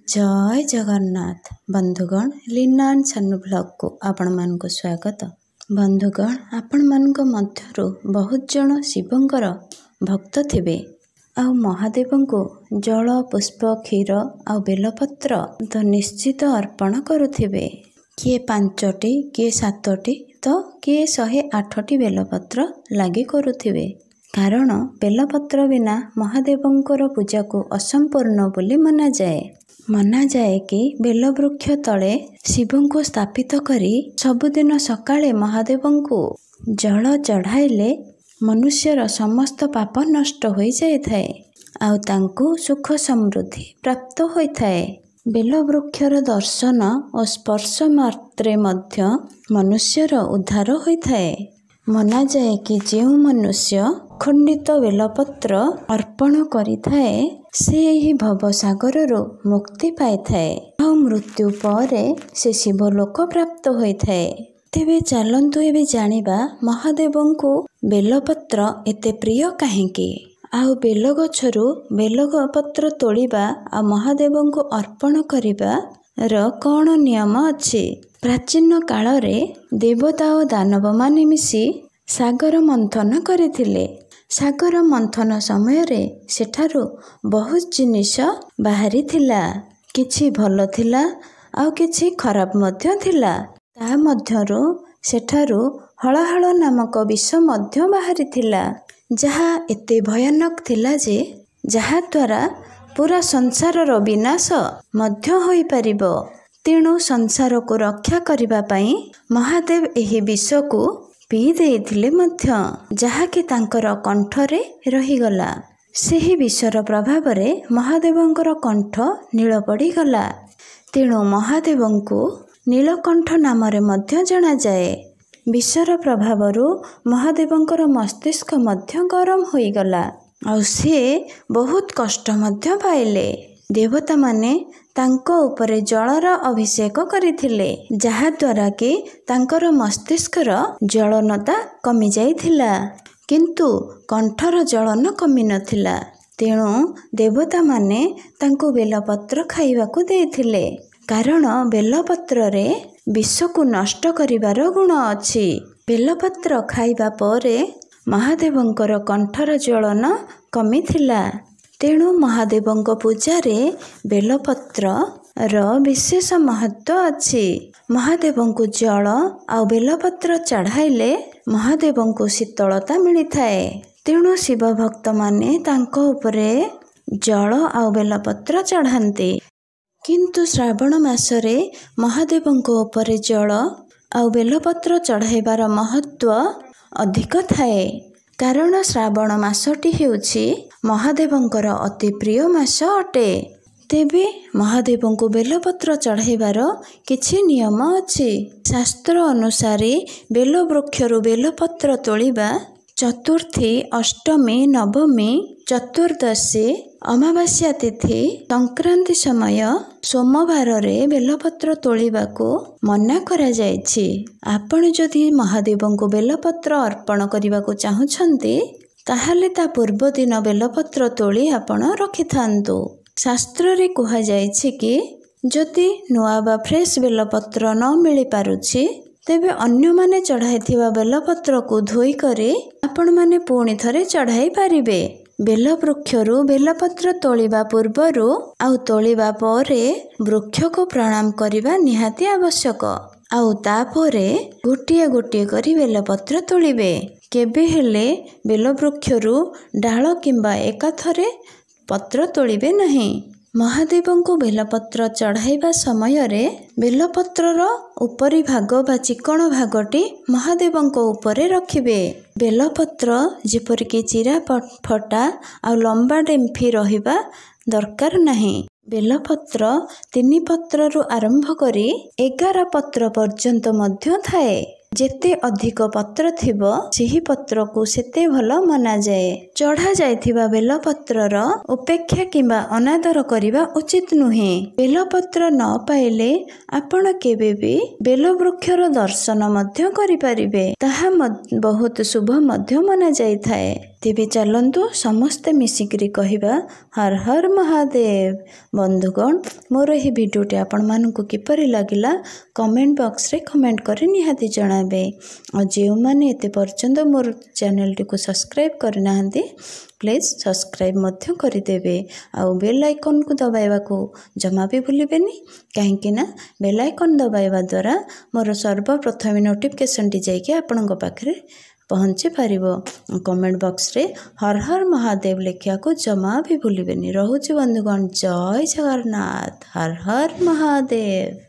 जय जगन्नाथ बंधुगण Leena and सन्नु blog को आपण मानक स्वागत। बंधुगण आपण मानक मध्यरु बहुत जन शिवंकर भक्त थिबे आ महादेव को जल पुष्प क्षीर आ बेलपत्र तो निश्चित अर्पण करुथिबे। किए 5टी किए 7टी तो किए 108टी बेलपत्र लगी करुथिबे। कारण बेलपत्र बिना महादेवंकर पूजा को असंपूर्ण बोली मना जाए कि बेलवृक्ष तले शिव को स्थापित करी सबुदिन सकाळे महादेव को जल चढ़ाइले मनुष्यर समस्त पाप नष्ट हो जाए आउ तांको सुख समृद्धि प्राप्त होइथाए। बेलवृक्षर दर्शन और स्पर्श मात्रे मध्य मनुष्यर उद्धार होइथाए। मना जाए कि जो मनुष्य खंडित बेलपत्र अर्पण करिथाए से ही भवसागर मुक्ति पाइथाए और मृत्यु पर से शिवलोक प्राप्त होइथाए। तेबे चलंतु एबे जानिबा महादेव को बेलपत्र एते प्रिय काहेकि आउ बेल गछरु बेलपत्र तोड़िबा आ महादेव को अर्पण करिबा र कौन नियम अछि। प्राचीन काल रे देवता और दानव माने मिसी सागर मंथन करथिले। सागर मंथन समय रे सेठारु बहुत जिनिस बाहरी थिला। किछि भल थिला आउ किछि खराब मध्य थिला। ता मध्यरु सेठारु हलाहल नामक विष मध्य बाहरी थिला जहा एते भयानक थिला जे जहा द्वारा पूरा संसार रो विनाश मध्य होई परिबो। तेणु संसार को रक्षा करिबा पई महादेव एही विष को पी देइथिले मध्य जहा कि तांकर कंठरे रहीगला। सेही विषर प्रभाव रे महादेवंकर कंठ नील पड़ी गला। तेणु महादेव को नीलकंठ नाम रे मध्य जणा जाए। विषर प्रभावरु महादेवंकर मस्तिष्क मध्य गरम होई गला और से बहुत कष्ट मध्य पाइले। देवता माने तांको उपरे जलर अभिषेक करिथिले जहा द्वारा कि तांकर मस्तिष्कर ज्वलनता कमी जाइथिला किंतु कंठर ज्वलन कमी नथिला। तेणु देवता माने तांको बेलपत्र खाइबाकू देइथिले कारण बेलपत्र रे विष को नष्ट करिवार गुण अछि। बेलपत्र खाइबा परे महादेवंकर कंठर ज्वलन कमी थिला। तेणु महादेवंक पूजा रे बेलपत्र र विशेष महत्व अछि। महादेवंकु जल आ बेलपत्र चढ़ाइले महादेवंकु शीतलता मिलिथाए। तेणु शिव भक्त माने तांको उपरे जल आ बेलपत्र चढ़ान्ते किंतु श्रावण मासरे महादेवंको उपरे जल आ बेलपत्र चढ़ाइबार महत्व अधिक थाए। कारण श्रावण मासटी हेउछि महादेवंकर अति प्रिय मास अटे। तेबे महादेवंको बेलपत्र चढ़ाइबार किछि नियम अछि। शास्त्र अनुसारे बेलवृक्षरु बेलपत्र तोड़िबा चतुर्थी अष्टमी नवमी चतुर्दशी अमावास्या तिथि संक्रांति समय सोमवार रे बेलपत्र तोड़िबाको मना करा जायछि। आपण जदि महादेवंको बेलपत्र अर्पण करिबाको चाहुछन्ते ताहाले ता पूर्व दिन बेलपत्र तोड़ी आपण रखिथान्तु। शास्त्र रे कहा जायछि कि जदि नुआ बा फ्रेश बेलपत्र न मिली पारुछि तेबे अन्य माने चढ़ाइथिबा बेलपत्र को धोई करे आपण माने पुणी थरे चढ़ाई पारिबे। बेलवृक्षरु बेलपत्र तोड़िबा पूर्वरु आउ तोड़िबा परे वृक्ष को प्रणाम करिबा निहाती आवश्यक। आउ तापरे गोटिए गोटिए करी बेलपत्र तोड़िबे। केबे हेले बेलवृक्षरु डाल किंबा एकाथरे पत्र तोड़िबे नहीं। महादेवंको बेलपत्र चढ़ाइबा समय रे बेलपत्रर उपरी भाग बा चिकण भागटी महादेवंको उपरे रखिबे। बेलपत्र जेपरिक चिरा फटा आ लंबा डेम्फी रहिबा दरकार नहीं। बेलपत्र 3 पत्ररु आरंभ करी 11 पत्र पर्यंत मध्य थाए। जेते अधिक पत्र थिबो सेही पत्र को सेते भल मना जाए। चढ़ा जाइथिबा बेलपत्रर उपेक्षा किंबा अनादर करिबा उचित नुहे। बेलपत्र न पाइले आपण केबे भी बेलवृक्षर दर्शन मध्य करि परिबे। ताहा बहुत शुभ मध्य मना जाइथाए। ତେବେ ଚାଲନ୍ତୁ ସମସ୍ତେ ମିଶିକିରି କହିବା ହର ହର ମହାଦେବ। ବନ୍ଧୁଗଣ, ମୋର ଏହି ଭିଡ଼ିଓଟି ଆପଣମାନଙ୍କୁ କିପରି ଲାଗିଲା କମେଣ୍ଟ ବକ୍ସରେ କମେଣ୍ଟ କରି ନିହାତି ଜଣାଇବେ। ଆଉ ଯେଉଁମାନେ ଏତେ ପର୍ଯ୍ୟନ୍ତ ମୋର ଚ୍ୟାନେଲଟିକୁ ସବସ୍କ୍ରାଇବ୍ କରିନାହାନ୍ତି ପ୍ଲିଜ୍ ସବସ୍କ୍ରାଇବ୍ ମଧ୍ୟ କରିଦେବେ। ଆଉ ବେଲ୍ ଆଇକନ୍କୁ ଦବାଇବାକୁ ଜମା ବି ଭୁଲିବେନି, କାହିଁକି ନା ବେଲ୍ ଆଇକନ୍ ଦବାଇବା ଦ୍ୱାରା ମୋର ସର୍ବପ୍ରଥମେ ନୋଟିଫିକେସନ୍ଟି ଯାଇକି ଆପଣଙ୍କ ପାଖରେ ପହଞ୍ଚି ପାରିବ। କମେଣ୍ଟ ବକ୍ସରେ ହର ହର ମହାଦେବ ଲେଖିବାକୁ ଜମା ବି ଭୁଲିବେନି। ରହୁଛି ବନ୍ଧୁଗଣ, ଜୟ ଜଗନ୍ନାଥ। ହର ହର ମହାଦେବ।